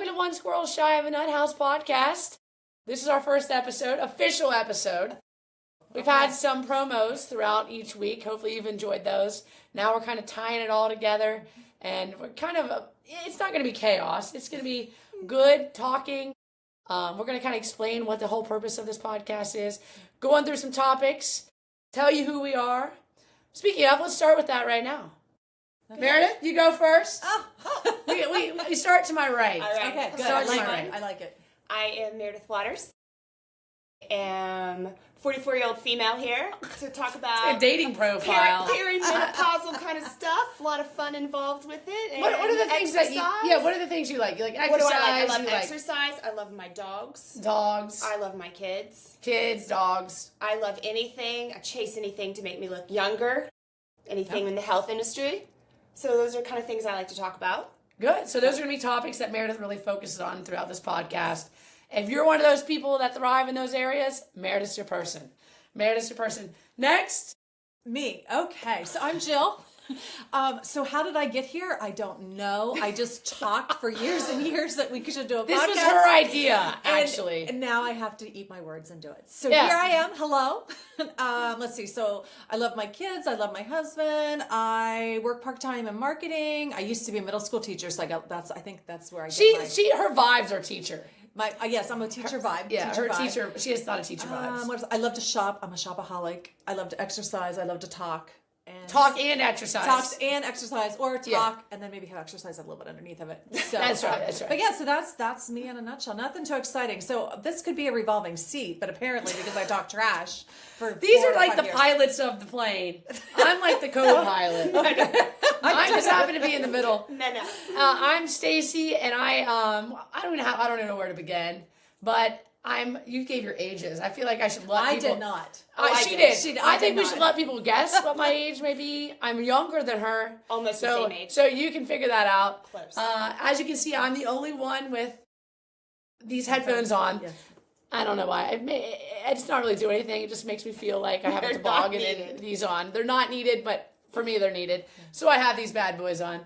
welcome to One Squirrel Shy of a Nut House podcast. This is our first episode, official episode. We've had some promos throughout each week. Hopefully you've enjoyed those. Now we're kind of tying it all together, and we're kind of, it's not going to be chaos. It's going to be good talking. We're going to kind of explain what the whole purpose of this podcast is, go on through some topics, tell you who we are. Speaking of, let's start with that right now. Okay. Meredith, you go first. We start to my right. All right. Okay, good. I like it. I am Meredith Waters. I am 44-year-old female here to talk about a dating profile. Perimenopausal kind of stuff. A lot of fun involved with it. And what are the things exercise. what are the things you like? You like exercise? What do I like? I love exercise. I love my dogs. I love my kids. Dogs. I love anything. I chase anything to make me look younger. Anything in the health industry. So those are kind of things I like to talk about. Good. So those are going to be topics that Meredith really focuses on throughout this podcast. If you're one of those people that thrive in those areas, Meredith's your person. Next. Me. Okay. So I'm Jill. So how did I get here? I don't know. I just talked for years and years that we should do a podcast. This was her idea, actually. And now I have to eat my words and do it. So here I am. Hello. Let's see. So I love my kids. I love my husband. I work part-time in marketing. I used to be a middle school teacher, so I think that's where I get her vibes are teacher. Yes, I'm a teacher vibe. Yeah, teacher. She is not a teacher vibes. I love to shop. I'm a shopaholic. I love to exercise. I love to talk. Talk and exercise. Or talk and then maybe have exercise a little bit underneath of it. So, that's right. But yeah, so that's me in a nutshell. Nothing too exciting. So this could be a revolving seat, but apparently because I talk trash for these are like the pilots of the plane. I'm like the co-pilot. I just happen to be in the middle. No. I'm Stacy, and I don't even know where to begin, but you gave your ages. I feel like I should let people... I did not. She did. I think we should let people guess what my age may be. I'm younger than her. Almost the same age. So you can figure that out. Close. As you can see, I'm the only one with these headphones on. Yes. I don't know why. It's not really do anything. It just makes me feel like I have a toboggan and these on. They're not needed, but for me they're needed. So I have these bad boys on.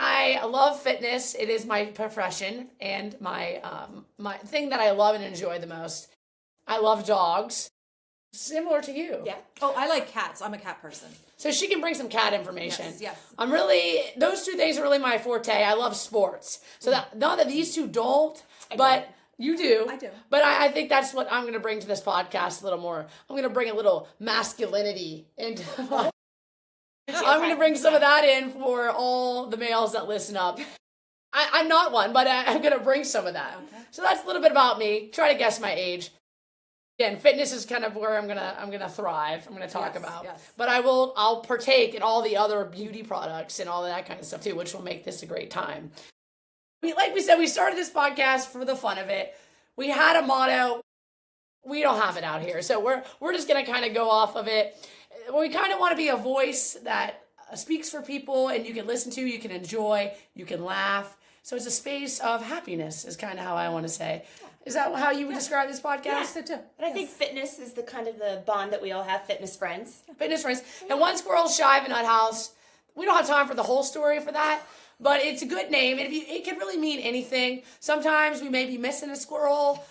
I love fitness. It is my profession and my thing that I love and enjoy the most. I love dogs. Similar to you. Yeah. Oh, I like cats. I'm a cat person. So she can bring some cat information. Yes. Those two things are really my forte. I love sports. So not that these two don't, but you do. I do. But I think that's what I'm going to bring to this podcast a little more. I'm going to bring a little masculinity into I'm going to bring some of that in for all the males that listen up. I'm not one, but I'm going to bring some of that. Okay. So that's a little bit about me. Try to guess my age. Again, fitness is kind of where I'm gonna thrive. I'm gonna talk about. Yes. But I'll partake in all the other beauty products and all that kind of stuff too, which will make this a great time. Like we said, we started this podcast for the fun of it. We had a motto. We don't have it out here, so we're just gonna kind of go off of it. We kind of want to be a voice that speaks for people, and you can listen to, you can enjoy, you can laugh. So it's a space of happiness, is kind of how I want to say. Is that how you would describe this podcast? Yes, it too. But I think fitness is the kind of the bond that we all have, fitness friends. Fitness friends. And One Squirrel Shy of a Nut House. We don't have time for the whole story for that, but it's a good name. And it can really mean anything. Sometimes we may be missing a squirrel.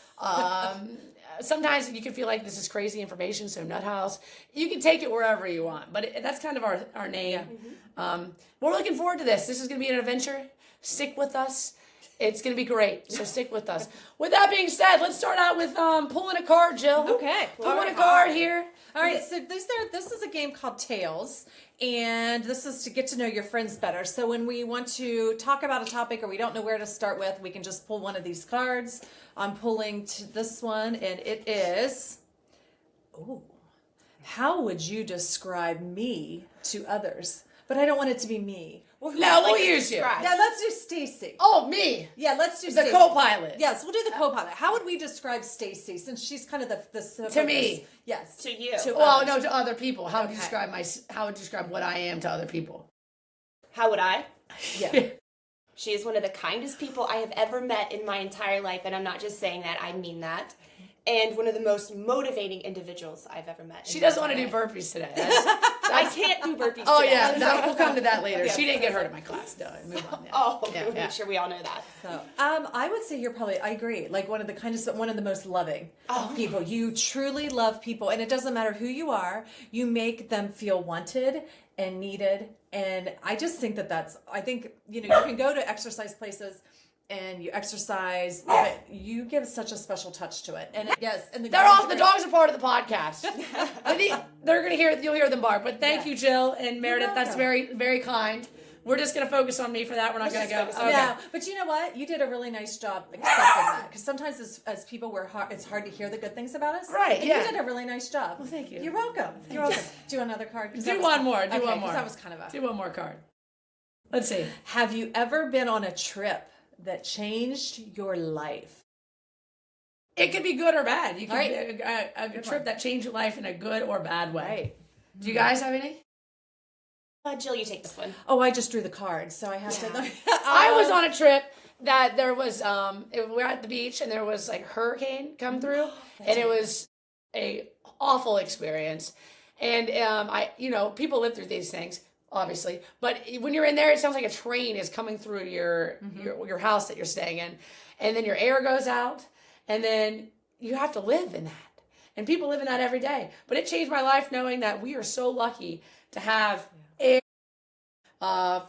Sometimes you can feel like this is crazy information, so Nut House. You can take it wherever you want, but that's kind of our name. Yeah. Mm-hmm. We're looking forward to this. This is going to be an adventure. Stick with us. It's going to be great, so stick with us. With that being said, let's start out with pulling a card, Jill. Okay. Pulling a card here. All right, so this is a game called Tails, and this is to get to know your friends better. So when we want to talk about a topic or we don't know where to start with, we can just pull one of these cards. I'm pulling to this one, and it is, how would you describe me to others? But I don't want it to be me. Well, no, we'll use you. Yeah, let's do Stacy. Oh, me. Yeah, let's do the Stacy. co-pilot. Yes, we'll do the co-pilot. How would we describe Stacy, since she's kind of the to focus? Me. Yes. To you. To no, to other people. How would you describe how would you describe what I am to other people? How would I? Yeah. She is one of the kindest people I have ever met in my entire life, and I'm not just saying that, I mean that. and one of the most motivating individuals I've ever met. She doesn't want to do burpees today. I can't do burpees Oh today. yeah, we'll come to that later. She didn't get hurt in my class. No, move on. Yeah. Oh, Yeah. make sure we all know that. So, I would say you're probably, I agree, like one of the most loving people. You truly love people, and it doesn't matter who you are, you make them feel wanted and needed. And I just think I think, you can go to exercise places and you exercise, but you give such a special touch to it. And yes, and They're off. The dogs are part of the podcast. You'll hear them bark. But thank you, Jill and Meredith. That's very, very kind. We're just going to focus on me for that. We're not going to go. Okay. No, but you know what? You did a really nice job accepting that. Because sometimes as people, it's hard to hear the good things about us. Right, And yeah. you did a really nice job. Well, thank you. You're welcome. You're welcome. Do another card. Do one more. Do one more. That was kind of a... Do one more card. Let's see. Have you ever been on a trip that changed your life? It could be good or bad. You can Right. be a trip that changed your life in a good or bad way. Right. Do you guys have any? Jill, you take this one. Oh, I just drew the cards, so I have to... I was on a trip that there was, we were at the beach and there was like hurricane come through and it was a awful experience. And people live through these things, obviously, but when you're in there, it sounds like a train is coming through your house that you're staying in, and then your air goes out, and then you have to live in that. And people live in that every day. But it changed my life knowing that we are so lucky to have air,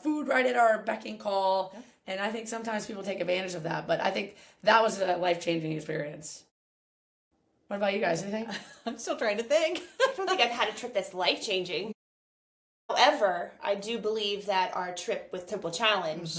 food right at our beck and call. Yep. And I think sometimes people take advantage of that. But I think that was a life-changing experience. What about you guys? Anything? I'm still trying to think. I don't think I've had a trip that's life-changing. However, I do believe that our trip with Temple Challenge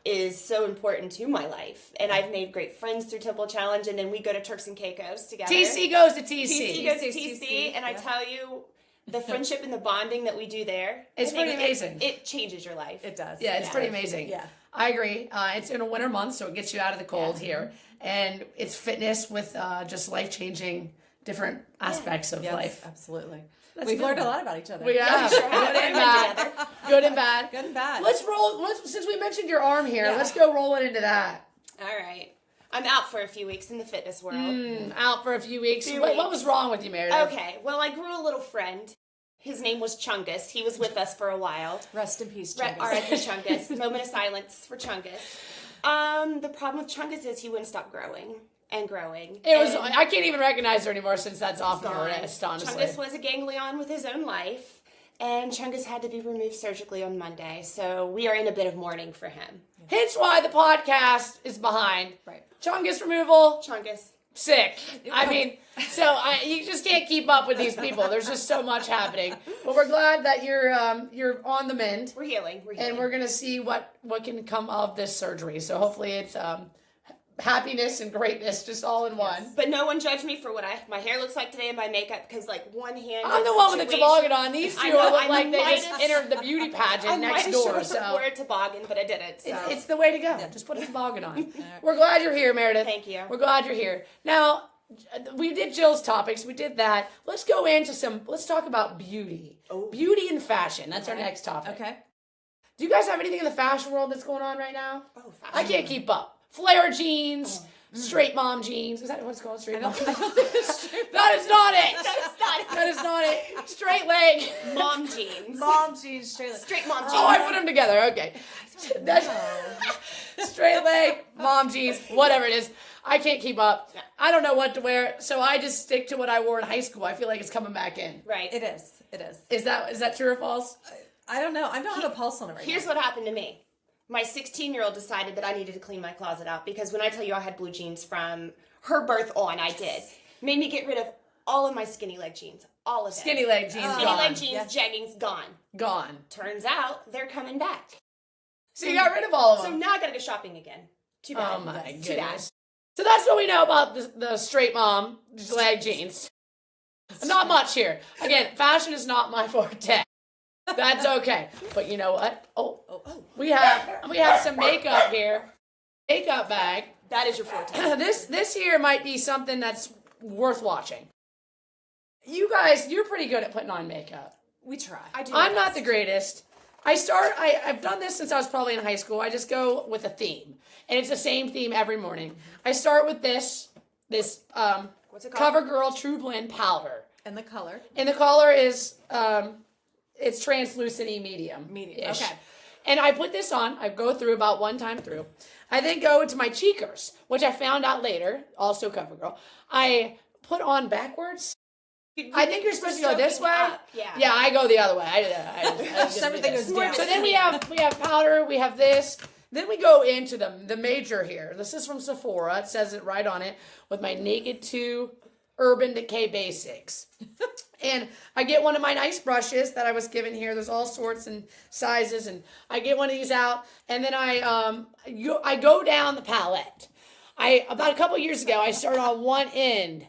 is so important to my life. And I've made great friends through Temple Challenge, and then we go to Turks and Caicos together. TC goes to TC. TC goes to TC, and I tell you, the friendship and the bonding that we do there, It's pretty amazing. It changes your life. It does. Yeah, it's pretty amazing. Yeah. I agree. It's in a winter month, so it gets you out of the cold here. And it's fitness with just life-changing different aspects of Yes, life. absolutely. That's We've good learned a one. lot about each other. We have. sure have. Good and bad. Good and bad. Good and bad. Let's roll. Since we mentioned your arm here, Yeah. let's go rolling into that. All right. I'm out for a few weeks in the fitness world. Out for a few weeks. Few What weeks. was wrong with you, Meredith? Okay. Well, I grew a little friend. His name was Chungus. He was with us for a while. Rest in peace, Right, Chungus. R.I.P. Chungus. Moment of silence for Chungus. The problem with Chungus is he wouldn't stop growing and growing. It was. And I can't even recognize her anymore since that's off my gone. wrist. Honestly. Chungus was a ganglion with his own life, and Chungus had to be removed surgically on Monday. So we are in a bit of mourning for him. Hence why the podcast is behind. Right. Chungus removal. Chungus. Sick. I mean, you just can't keep up with these people. There's just so much happening. But we're glad that you're on the mend, We're healing. and we're gonna see what can come of this surgery. So hopefully it's happiness and greatness just all in one. But no one judge me for what my hair looks like today and my makeup, because like one hand. I'm the one with the toboggan on. These two I know, look I like they might just have- entered the beauty pageant I next might door. have So wore a toboggan, but I didn't. So. it's the way to go. Just put a toboggan on. We're glad you're here, Meredith. Thank you. We're glad you're here. Now, we did Jill's topics. We did that. Let's go into let's talk about beauty. Oh. Beauty and fashion. That's our next topic. Okay. Do you guys have anything in the fashion world that's going on right now? Oh, I can't keep up. Flare jeans, straight mom jeans. Is that what it's called? Straight mom? That is not it. That's not it. That is not it. Straight leg. Mom jeans. Mom jeans, straight leg. Straight mom jeans. Oh, I put them together. Okay. That's straight leg, mom jeans, whatever it is. I can't keep up. I don't know what to wear, so I just stick to what I wore in high school. I feel like it's coming back in. Right. It is. It is. Is that true or false? I don't know. I don't have a pulse on it right Here's now. what happened to me. My 16-year-old decided that I needed to clean my closet out, because when I tell you I had blue jeans from her birth on, I did. Made me get rid of all of my skinny leg jeans. All of them. Skinny leg jeans Skinny gone. leg jeans, jeggings, gone. Gone. Turns out they're coming back. So you got rid of all of So them. now I gotta go shopping again. Too bad. Oh my Too bad. goodness. So that's what we know about the straight mom leg jeans. Not much here. Again, fashion is not my forte. That's okay. But you know what? Oh, we have some makeup here. Makeup bag. That is your forte. This here might be something that's worth watching. You guys, you're pretty good at putting on makeup. We try. I do. I'm not the greatest. I've done this since I was probably in high school. I just go with a theme. And it's the same theme every morning. I start with this What's it called? CoverGirl True Blend Powder. And the color? And the color is, it's translucent medium. Medium, okay. And I put this on. I go through about one time through. I then go into my cheekers, which I found out later, also CoverGirl. I put on backwards. I think you're supposed to go this way. Yeah, I go the other way. I Everything goes down. So then we have powder. We have this. Then we go into the major here. This is from Sephora. It says it right on it with my Naked 2 Urban Decay Basics. And I get one of my nice brushes that I was given here. There's all sorts and sizes, and I get one of these out, and then I go down the palette. About a couple years ago, I started on one end,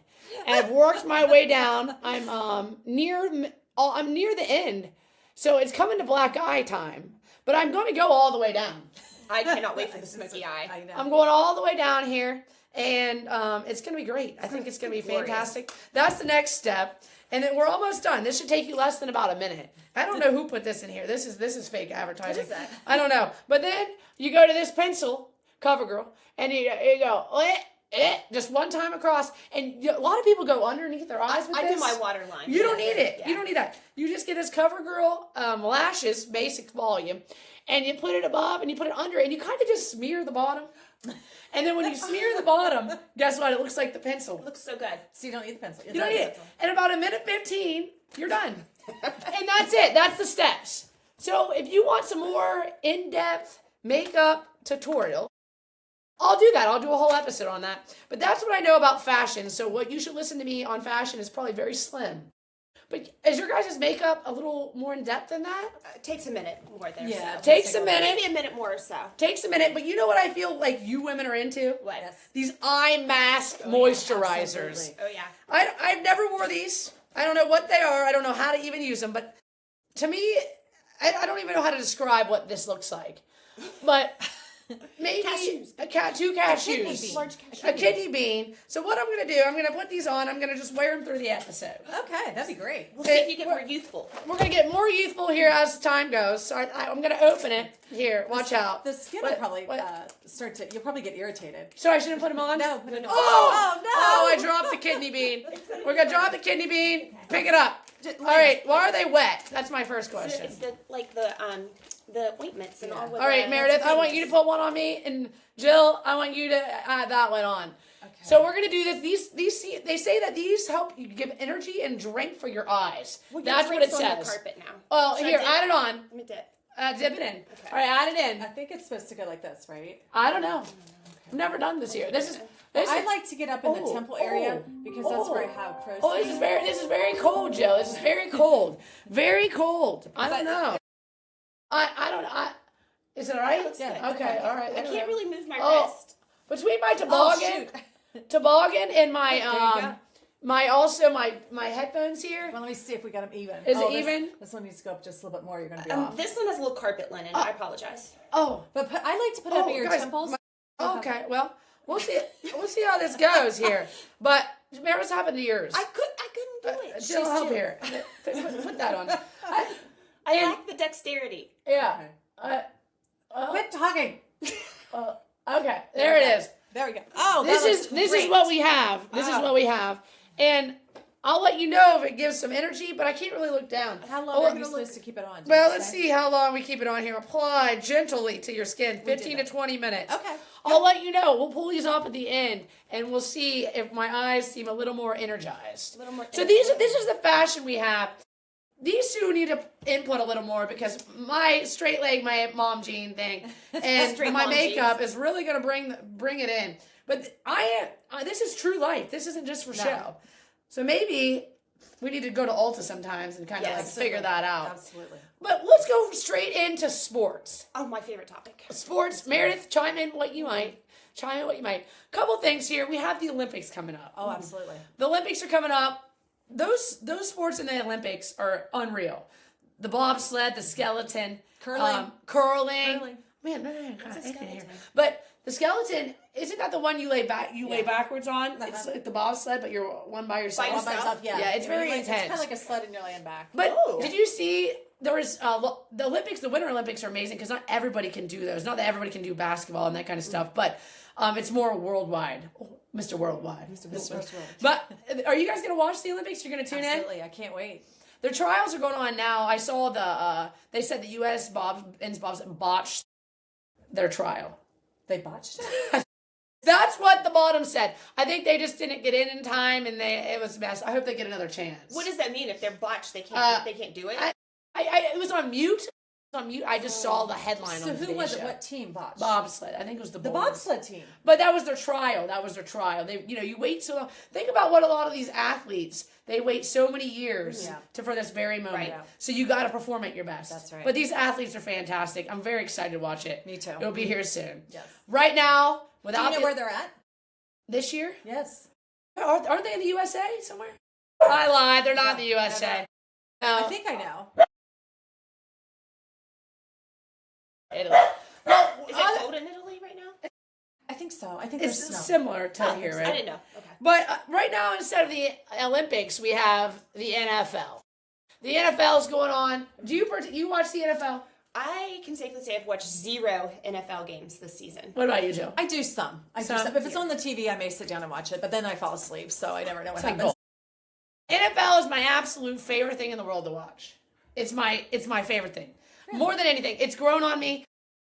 and I've worked my way down. I'm near the end, so it's coming to black eye time. But I'm going to go all the way down. I cannot wait for the smoky eye. I know. I'm going all the way down here, and it's going to be great. I think it's going to be fantastic. That's the next step. And then we're almost done. This should take you less than about a minute. I don't know who put this in here. This is fake advertising. What is that? I don't know. But then you go to this pencil, CoverGirl, and you go, just one time across. And a lot of people go underneath their eyes with I this. do my waterline. You don't need it. Yeah. You don't need that. You just get this CoverGirl lashes, basic volume, and you put it above and you put it under, and you kind of just smear the bottom. And then when you smear the bottom, guess what? It looks like the pencil. It looks so good. So you don't need the pencil. You don't need it. And about a minute 15, you're done. And that's it. That's the steps. So if you want some more in-depth makeup tutorial, I'll do that. I'll do a whole episode on that. But that's what I know about fashion. So what you should listen to me on fashion is probably very slim. But is your guys' makeup a little more in-depth than that? It takes a minute more there. Yeah. So. Takes a minute. Maybe a minute more or so. Takes a minute. But you know what I feel like you women are into? What? Yes. These eye mask moisturizers. absolutely. Oh, yeah. I've never wore these. I don't know what they are. I don't know how to even use them. But to me, I don't even know how to describe what this looks like. But maybe Cashews. two cashews. Large cashew. A kidney bean. So what I'm going to do, I'm going to put these on. I'm going to just wear them through the episode. Okay, that'd be great. We'll see if you get more youthful. We're going to get more youthful here as time goes. So I'm going to open it. Here, watch out. The skin What- will probably what- you'll probably get irritated. So I shouldn't put them on? No, put it on. Oh! no! Oh, I dropped the kidney bean. We're going to drop the kidney bean. Pick it up. All right. Why are they wet? That's my first question. It's the ointments and all. All right, Meredith, I want you to put one on me, and Jill, I want you to add that one on. Okay. So we're gonna do this. They say that these help you give energy and drink for your eyes. Well, That's what it on the says. carpet now. Oh, Should I here, dip? add it on. Let me dip. Dip it in. All right, add it in. I think it's supposed to go like this, right? I don't know. I've never done this here. This is. I like to get up in the Oh, temple area oh, because that's where I have protein. Oh, this is very cold, Jill. This is very cold. Very cold. I don't know. I don't. Is it all right? Yeah. Okay. All right. I can't really move my Oh. wrist. Between my Oh, toboggan. shoot. Toboggan and my you go. my headphones here. Well, let me see if we got them even. Is it this- even? This one needs to go up just a little bit more. You're going to be off. This one has a little carpet linen. I apologize. Oh, But I like to put it up at your guys, temples. okay. Well, we'll see. We'll see how this goes here. But what's happened to yours? I couldn't do it. Jill, She's help Jill. here. Put that on. I lack the dexterity. Yeah. Okay. Quit talking. Okay. There it is. There we go. Oh, This that is looks this great. is what we have. This is Wow. what we have, and I'll let you know if it gives some energy. But I can't really look down. How long Oh, are I'm you gonna look- supposed to keep it on? Did Well, you let's say? see how long we keep it on here. Apply gently to your skin, 15 to that. 20 minutes. Okay. I'll let you know. We'll pull these off at the end, and we'll see if my eyes seem a little more energized. A little more So this is the fashion we have. These two need to input a little more because my straight leg, my mom jean thing, and Straight my mom makeup jeans. is really going to bring it in. But this is true life. This isn't just for show. So maybe we need to go to Ulta sometimes and kind of Yes, figure that out. Absolutely. But let's go straight into sports. Oh, my favorite topic. Sports, Meredith, chime in what you might. Couple things here. We have the Olympics coming up. Oh, absolutely. The Olympics are coming up. Those sports in the Olympics are unreal. The bobsled, the skeleton, Curling. curling. Man, What's a here. skeleton? But the skeleton isn't that the one you lay backwards on? It's like the bobsled, but you're one by yourself. By yourself? Yeah. Yeah, it's very intense. It's kind of like a sled and you're laying back. But Ooh. did you see there is the Olympics, the Winter Olympics are amazing because not everybody can do those. Not that everybody can do basketball and that kind of stuff, but it's more worldwide. Mr. Worldwide. Mr. World. But are you guys going to watch the Olympics? You're going to tune Absolutely. I can't wait. Their trials are going on now. I saw they said the U.S. men's bobs botched their trial. They botched it? That's what the bottom said. I think they just didn't get in time, and it was a mess. I hope they get another chance. What does that mean? If they're botched, they can't do it? It was on mute. On mute. I just saw the headline on the So who was show. it? What team botched? Bobsled. I think it was the bobsled team. But that was their trial. They, you wait so long. Think about what a lot of these athletes, they wait so many years for this very moment. Right. So you got to perform at your best. That's right. But these athletes are fantastic. I'm very excited to watch it. Me too. It'll be here soon. Yes. Right now, Do you know where they're at? This year? Yes. Aren't they in the USA somewhere? I lied. They're not in the USA. No. I think I know. Italy. Well, Is it cold in Italy right now? I think so. I think it's there's snow. similar to here, right? I didn't know. Okay. But right now, instead of the Olympics, we have the NFL. The NFL is going on. Do you watch the NFL? I can safely say I've watched 0 NFL games this season. What about you, Joe? I do some. If it's on the TV, I may sit down and watch it, but then I fall asleep, so I never know what happens. NFL is my absolute favorite thing in the world to watch. It's my favorite thing. Really? More than anything. It's grown on me.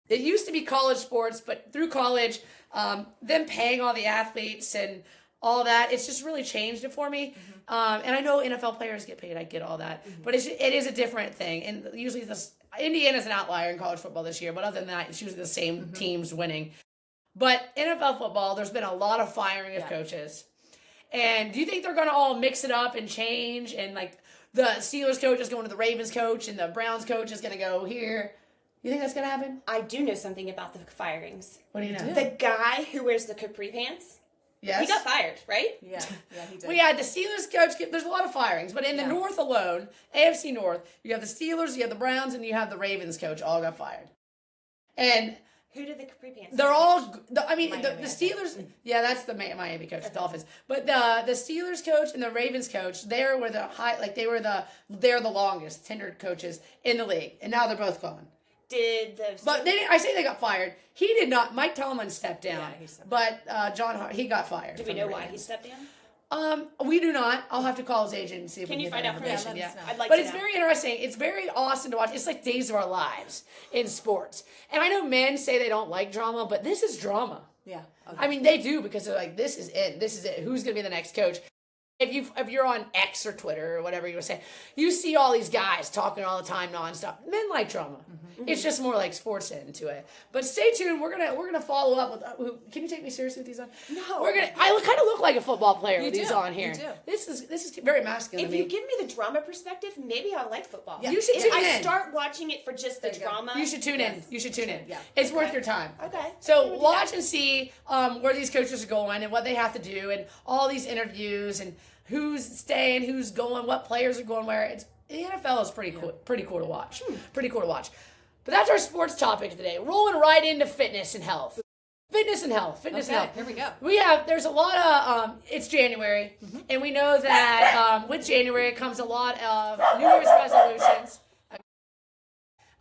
It used to be college sports, but through college, them paying all the athletes and all that, it's just really changed it for me. Mm-hmm. And I know NFL players get paid. I get all that. Mm-hmm. But it is a different thing. And usually Indiana's an outlier in college football this year, but other than that, it's usually the same teams winning. But NFL football, there's been a lot of firing of coaches. And do you think they're going to all mix it up and change? And like the Steelers coach is going to the Ravens coach and the Browns coach is going to go here. You think that's going to happen? I do know something about the firings. What do you know? The guy who wears the capri pants. Yes. He got fired, right? Yeah, he did. We had the Steelers coach. There's a lot of firings, but in the North alone, AFC North, you have the Steelers, you have the Browns, and you have the Ravens coach. All got fired. And who did the capri pants? They're all. The Steelers. Yeah, that's the Miami coach, the Dolphins. But the Steelers coach and the Ravens coach, they're the longest tenured coaches in the league, and now they're both gone. But I say they got fired. He did not. Mike Tomlin stepped down. Yeah, he stepped down. But John Hart, he got fired. Do we know why he stepped down? We do not. I'll have to call his agent and see if we can get find out information. Yeah, yeah. I'd like but to it's know. very interesting. It's very awesome to watch. It's like Days of Our Lives in sports. And I know men say they don't like drama, but this is drama. Yeah. Okay. I mean, they do because they're like, this is it. This is it. Who's going to be the next coach? If you're on X or Twitter or whatever you were saying, you see all these guys talking all the time nonstop. Men like drama. Mm-hmm. It's just more like sports into it. But stay tuned. We're gonna follow up with. Can you take me seriously with these on? No. I kind of look like a football player with these on here. You do. This is very masculine. If you give me the drama perspective, maybe I'll like football. Yeah. You should tune in. I start watching it for just the drama. You should tune in. You should tune in. Yeah. It's worth your time. Okay. So watch and see where these coaches are going and what they have to do and all these interviews and who's staying, who's going, what players are going where. The NFL is pretty cool to watch. Pretty cool to watch. But that's our sports topic today. Rolling right into fitness and health. Fitness and health. Here we go. There's a lot of, it's January, and we know that with January comes a lot of New Year's resolutions.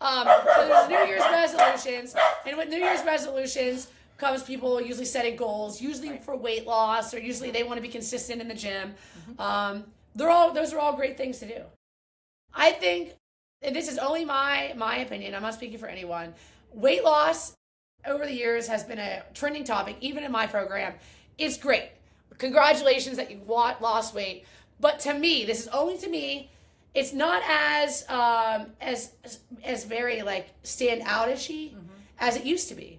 So there's New Year's resolutions, and with New Year's resolutions comes people usually setting goals, usually for weight loss, or usually they want to be consistent in the gym. Those are all great things to do. I think, and this is only my opinion, I'm not speaking for anyone, weight loss over the years has been a trending topic, even in my program. It's great. Congratulations that you lost weight. But to me, this is only to me, it's not as very like stand out-ishy as it used to be.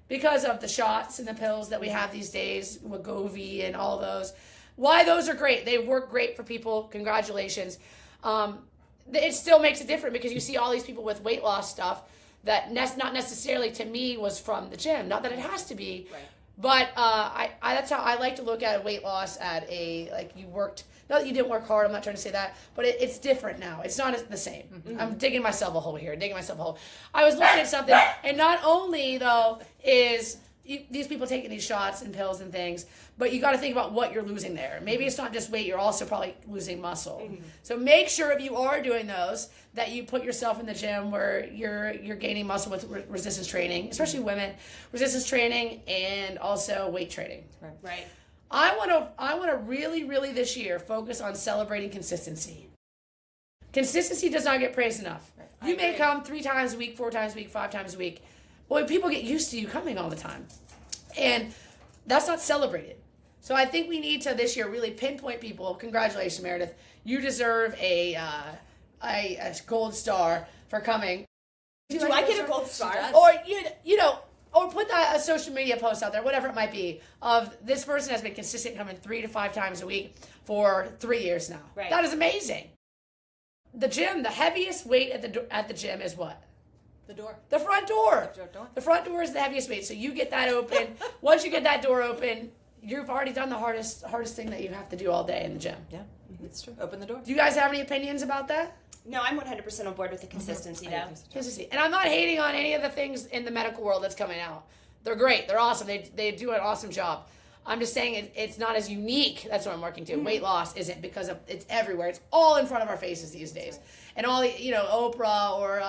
Because of the shots and the pills that we have these days, Wegovy and all those. Why those are great. They work great for people. Congratulations. It still makes it different because you see all these people with weight loss stuff that not necessarily to me was from the gym. Not that it has to be, but that's how I like to look at weight loss you worked. Not that you didn't work hard. I'm not trying to say that, but it's different now. It's not the same. Mm-hmm. I'm digging myself a hole here. I was looking at something, and not only though is these people taking these shots and pills and things, but you got to think about what you're losing there. Maybe it's not just weight, you're also probably losing muscle. So make sure if you are doing those that you put yourself in the gym where you're gaining muscle with resistance training, especially women, resistance training and also weight training. Right. I want to really, really this year focus on celebrating consistency. Consistency does not get praised enough. Right. You may come 3 times a week, 4 times a week, 5 times a week. Boy, people get used to you coming all the time. And that's not celebrated. So I think we need to this year really pinpoint people. Congratulations, Meredith. You deserve a gold star for coming. Do I get a gold star? Or you know, or put a social media post out there, whatever it might be, of this person has been consistent coming 3 to 5 times a week for 3 years now. Right. That is amazing. The gym, the heaviest weight at the gym is what? The door. The front door. The door. The front door is the heaviest weight. So you get that open. Once you get that door open, you've already done the hardest thing that you have to do all day in the gym. Yeah, that's true. Open the door. Do you guys have any opinions about that? No, I'm 100% on board with the consistency though. Consistency. And I'm not hating on any of the things in the medical world that's coming out. They're great. They're awesome. They do an awesome job. I'm just saying it's not as unique. That's what I'm working to. Weight loss isn't because it's everywhere. It's all in front of our faces these days. And all the, Oprah or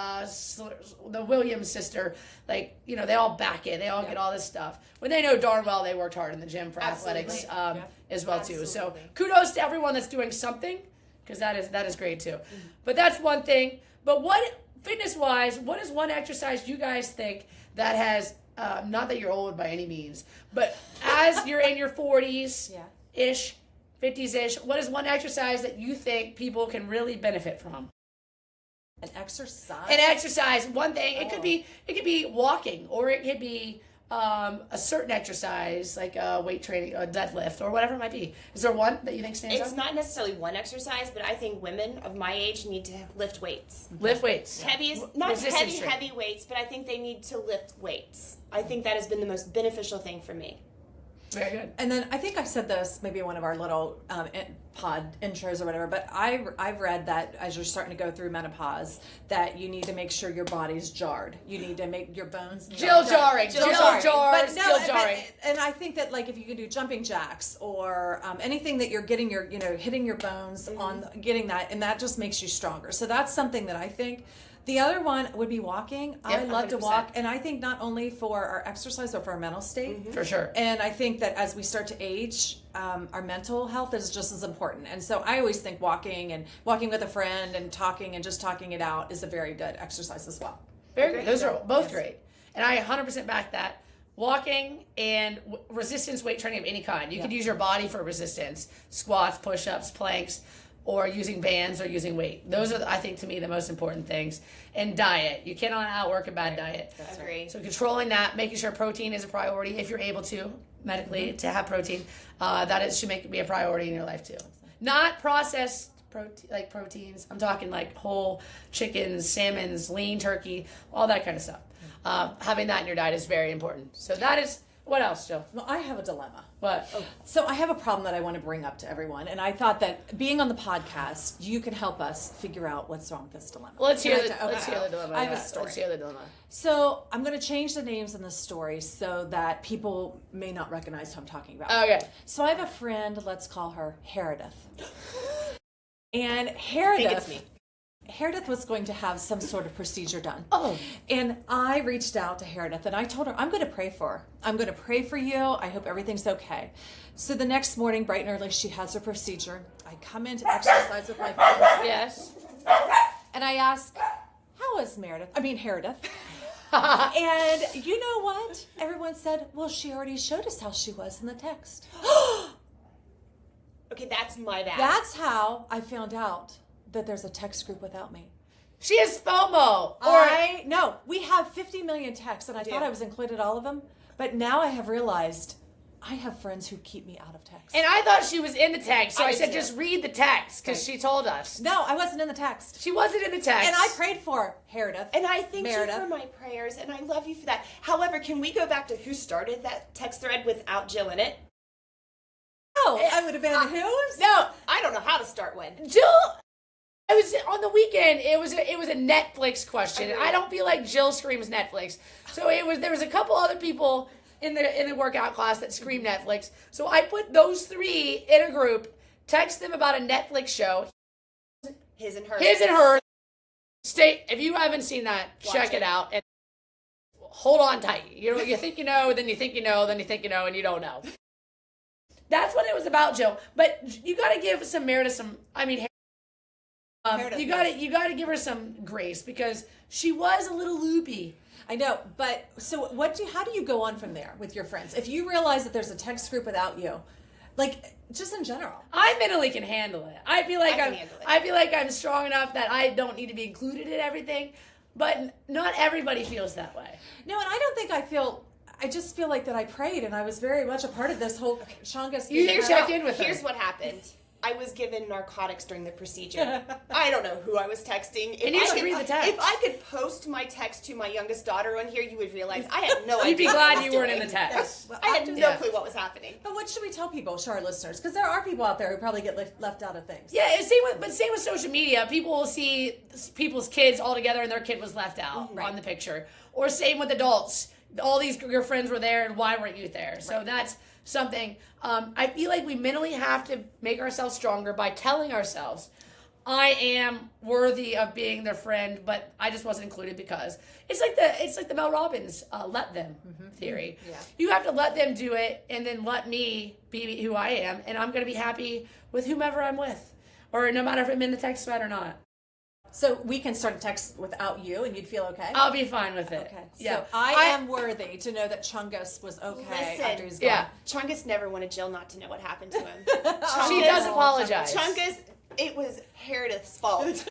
the Williams sister, they all back in. They all get all this stuff. When they know darn well they worked hard in the gym for athletics as well too. So kudos to everyone that's doing something, because that is great too. But that's one thing. But fitness-wise, what is one exercise you guys think that has, not that you're old by any means, but as you're in your 40s-ish, 50s-ish, what is one exercise that you think people can really benefit from? An exercise? An exercise, one thing. It could be walking, or it could be a certain exercise, like weight training, a deadlift, or whatever it might be. Is there one that you think stands out? It's not necessarily one exercise, but I think women of my age need to lift weights. Lift weights. Not heavy weights, but I think they need to lift weights. I think that has been the most beneficial thing for me. Very good. And then I think I said this maybe in one of our little pod intros or whatever, but I've read that as you're starting to go through menopause, that you need to make sure your body's jarred. You need to make your bones jarring. And I think that if you can do jumping jacks or anything that you're getting your hitting your bones on getting that, and that just makes you stronger. So that's something that I think. The other one would be walking. I love 100%. to walk, and I think not only for our exercise, but for our mental state. For sure. And I think that as we start to age, our mental health is just as important. And so I always think walking with a friend and talking it out is a very good exercise as well. Very good. Those are both great. And I 100% back that. Walking and resistance weight training of any kind. You could use your body for resistance. Squats, push-ups, planks, or using bands or using weight. Those are, I think, to me, the most important things. And diet. You cannot outwork a bad diet. That's great. So controlling that, making sure protein is a priority if you're able to, medically, to have protein. Should be a priority in your life, too. Not processed proteins. I'm talking whole chickens, salmons, lean turkey, all that kind of stuff. Having that in your diet is very important. So that is... What else, Jill? Well, I have a dilemma. What? So I have a problem that I want to bring up to everyone, and I thought that being on the podcast, you can help us figure out what's wrong with this dilemma. Well, let's hear the dilemma. I have a story. Let's hear the dilemma. So I'm going to change the names in the story so that people may not recognize who I'm talking about. Okay. So I have a friend, let's call her Heredith. And I think it's me. Heredith was going to have some sort of procedure done. Oh. And I reached out to Heredith and I told her, I'm going to pray for her. I'm going to pray for you. I hope everything's okay. So the next morning, bright and early, she has her procedure. I come in to exercise with my friends. Yes. And I ask, how is Heredith? And you know what? Everyone said, well, she already showed us how she was in the text. Okay, that's my bad. That's how I found out that there's a text group without me. She has FOMO. No, we have 50 million texts, and I thought I was included all of them, but now I have realized I have friends who keep me out of text. And I thought she was in the text, so I said too. just read the text, because she told us. No, I wasn't in the text. She wasn't in the text. And I prayed for Heredith. And I thank Meredith. you for my prayers, and I love you for that. However, can we go back to who started that text thread without Jill in it? Oh, I would have been whose? No, I don't know how to start one. Jill... I was on the weekend. It was a Netflix question. I don't feel like Jill screams Netflix. So there was a couple other people in the workout class that scream Netflix. So I put those 3 in a group, text them about a Netflix show. His and her. His and her. Stay. If you haven't seen that, check it out and hold on tight. You think you know, then you think you know, then you think you know, and you don't know. That's what it was about, Jill. But you got to give some Meredith some. I mean, you got to give her some grace because she was a little loopy. I know, but so how do you go on from there with your friends? If you realize that there's a text group without you, like just in general. I mentally can handle it. I feel like I feel like I'm strong enough that I don't need to be included in everything, but not everybody feels that way. No, and I don't think I just feel like that I prayed and I was very much a part of this whole Chonga. You check in with her. Here's what happened. I was given narcotics during the procedure. I don't know who I was texting. And you should read the text. If I could post my text to my youngest daughter on here, you would realize I had no idea. You'd be glad you weren't in the text. I had no clue what was happening. But what should we tell people, to our listeners? Because there are people out there who probably get left out of things. Yeah, same with social media. People will see people's kids all together and their kid was left out on the picture. Or same with adults. All your friends were there and why weren't you there? So that's something. I feel like we mentally have to make ourselves stronger by telling ourselves, I am worthy of being their friend, but I just wasn't included because it's like the Mel Robbins let them theory. Yeah. You have to let them do it and then let me be who I am, and I'm going to be happy with whomever I'm with, or no matter if I'm in the text thread or not. So we can start a text without you, and you'd feel okay? I'll be fine with it. Okay. Yeah. So I am worthy to know that Chungus was okay after he's gone. Yeah. Chungus never wanted Jill not to know what happened to him. She does apologize. Chungus, it was Meredith's fault.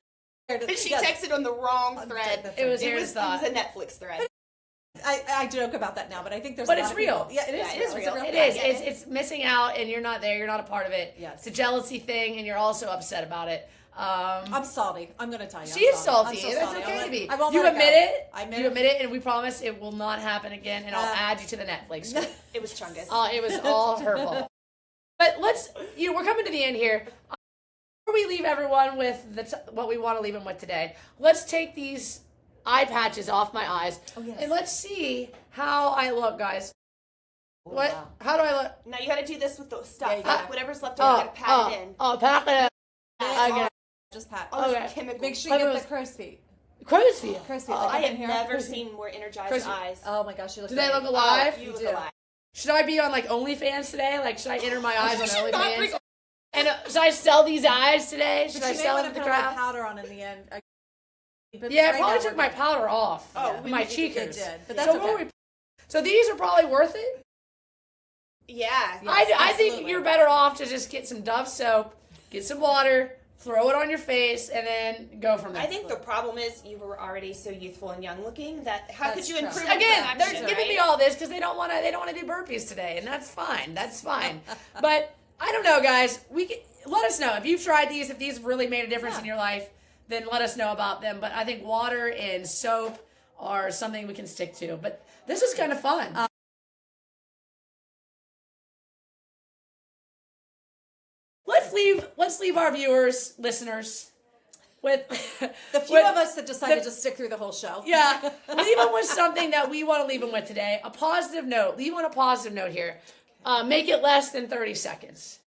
She Yes. texted on the wrong thread. It was It Meredith's thought. was a Netflix thread. I joke about that now, but I think there's But a it's lot of real. people- Yeah, it is. Yeah, it is real. It is. It's missing out, and you're not there. You're not a part of it. Yes. It's a jealousy thing, and you're also upset about it. I'm salty. I'm going to tell you. She is salty. I'm so That's salty. okay to be. I won't You let admit go. it. I admit You it. admit it, and we promise it will not happen again. And I'll add you to the Netflix group. It was Chungus. It was all her fault. But we're coming to the end here. Before we leave everyone with what we want to leave them with today, let's take these eye patches off my eyes, and let's see how I look, guys. What? Wow. How do I look? Now you got to do this with the stuff. Yeah. Whatever's left over, you got to pat it in. Pack it in. Okay. Just pat. All Okay. those chemicals. Make sure you get the crow's feet. Crow's feet. Crow's feet. I like have in here. never seen more energized eyes. Oh my gosh, you look Do they great. look alive? You look do. alive. Should I be on like OnlyFans today? Like, should I enter my eyes on should not OnlyFans? bring- And should I sell these eyes today? Should But I you may sell want them to to the put a little crowd? powder on in the end. But Yeah, I right probably now took we're my good. powder off. Oh, my It cheekers. did, but that's So okay. so these are probably worth it. Yeah. I think absolutely. you're better off to just get some Dove soap, get some water, throw it on your face, and then go from there. I think the problem is you were already so youthful and young looking that how That's could you true. improve Again, on they're action, giving me right? all this because they don't want to do burpees today, and that's fine. That's fine. But I don't know, guys. Let us know if you've tried these. If these have really made a difference in your life, then let us know about them. But I think water and soap are something we can stick to. But this is kind of fun. Let's leave our viewers, listeners, with The few of us that decided to stick through the whole show. Yeah, leave them with something that we want to leave them with today. A positive note. Leave on a positive note here. Make it less than 30 seconds.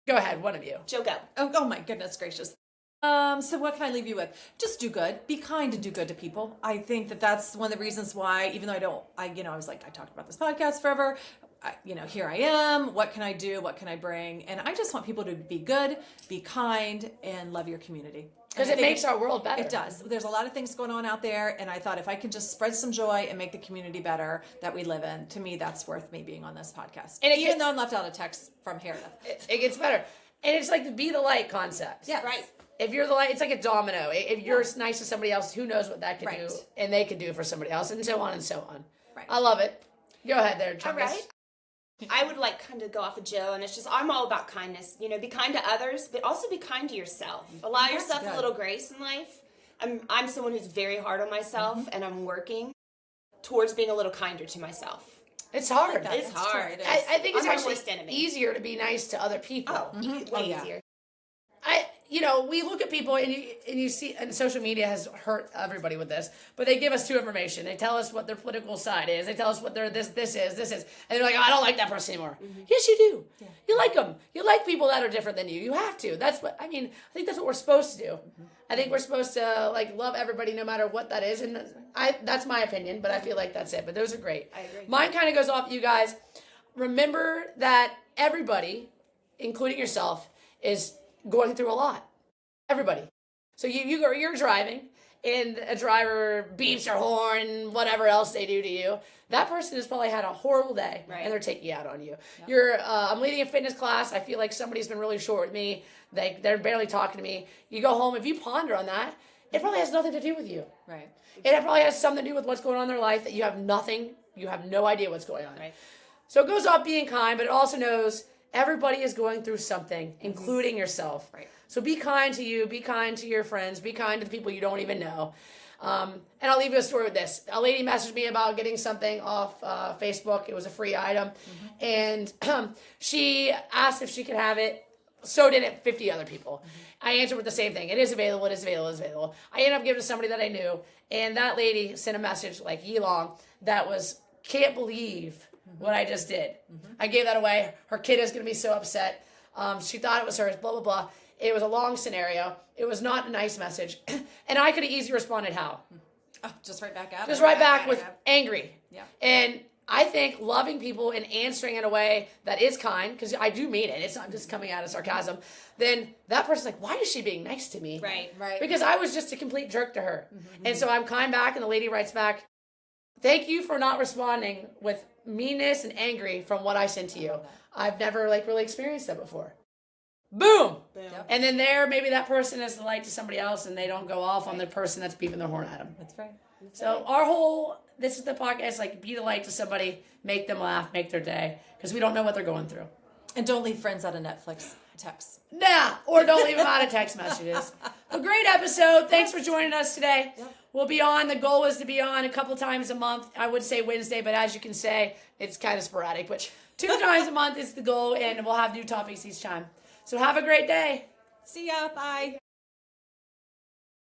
Go ahead, one of you. Joe, go. Oh my goodness gracious. So what can I leave you with? Just do good. Be kind and do good to people. I think that that's one of the reasons why, even though I was like, I talked about this podcast forever. Here I am. What can I do? What can I bring? And I just want people to be good, be kind, and love your community. Because it makes our world better. It does. There's a lot of things going on out there, and I thought if I can just spread some joy and make the community better that we live in, to me, that's worth me being on this podcast. And even though I'm left out of text from here. It gets better. And it's like the be the light concept. Yeah. Right. If you're the light, it's like a domino. If you're nice to somebody else, who knows what that could do, and they could do for somebody else, and so on and so on. Right. I love it. Go ahead there, Chungus. All right. I would like kind of go off of Joe, and it's just I'm all about kindness. Be kind to others, but also be kind to yourself. Allow yourself good. a little grace in life. I'm someone who's very hard on myself, and I'm working towards being a little kinder to myself. It's hard. It's That's hard. true, it is. I think it's I'm my actually worst enemy. easier to be nice to other people. Way easier. we look at people and you see, and social media has hurt everybody with this, but they give us two information. They tell us what their political side is. They tell us what their this is, and they're like, oh, I don't like that person anymore. Yes, you do. Yeah. You like them. You like people that are different than you. You have to. That's what, I think that's what we're supposed to do. I think we're supposed to love everybody no matter what that is, and that's my opinion, but I feel like that's it. But those are great. I agree. Mine kind of goes off you guys. Remember that everybody, including yourself, is going through a lot. Everybody. So you're driving, and a driver beeps their horn, whatever else they do to you. That person has probably had a horrible day, right, and they're taking out on you. Yep. I'm leading a fitness class. I feel like somebody's been really short with me. They're barely talking to me. You go home. If you ponder on that, it probably has nothing to do with you. Right. It probably has something to do with what's going on in their life that you have no idea what's going on. Right. So it goes off being kind, but it also knows everybody is going through something, including yourself. Right. So be kind to you. Be kind to your friends. Be kind to the people you don't even know. And I'll leave you a story with this. A lady messaged me about getting something off Facebook. It was a free item. And she asked if she could have it. So did 50 other people. I answered with the same thing. It is available. It is available. It is available. I ended up giving it to somebody that I knew. And that lady sent a message like long that was, can't believe what I just did. I gave that away. Her kid is going to be so upset. She thought it was hers, blah, blah, blah. It was a long scenario. It was not a nice message. And I could have easily responded how? Oh, just right back at Just it. right back with angry. Yeah. And I think loving people and answering in a way that is kind, because I do mean it, it's not just coming out of sarcasm, then that person's like, why is she being nice to me? Right. Because I was just a complete jerk to her. And so I'm kind back, and the lady writes back, thank you for not responding with meanness and angry from what I sent to you. I've never really experienced that before. Boom. Yep. And then maybe that person is the light to somebody else, and they don't go off on the person that's beeping their horn at them. That's right. So this is the podcast, be the light to somebody, make them laugh, make their day, because we don't know what they're going through. And don't leave friends out of Netflix text. Nah, or don't leave them out of text messages. A great episode. Thanks for joining us today. Yep. We'll be on. The goal is to be on a couple times a month. I would say Wednesday, but as you can say, it's kind of sporadic. But 2 times a month is the goal, and we'll have new topics each time. So have a great day. See ya. Bye.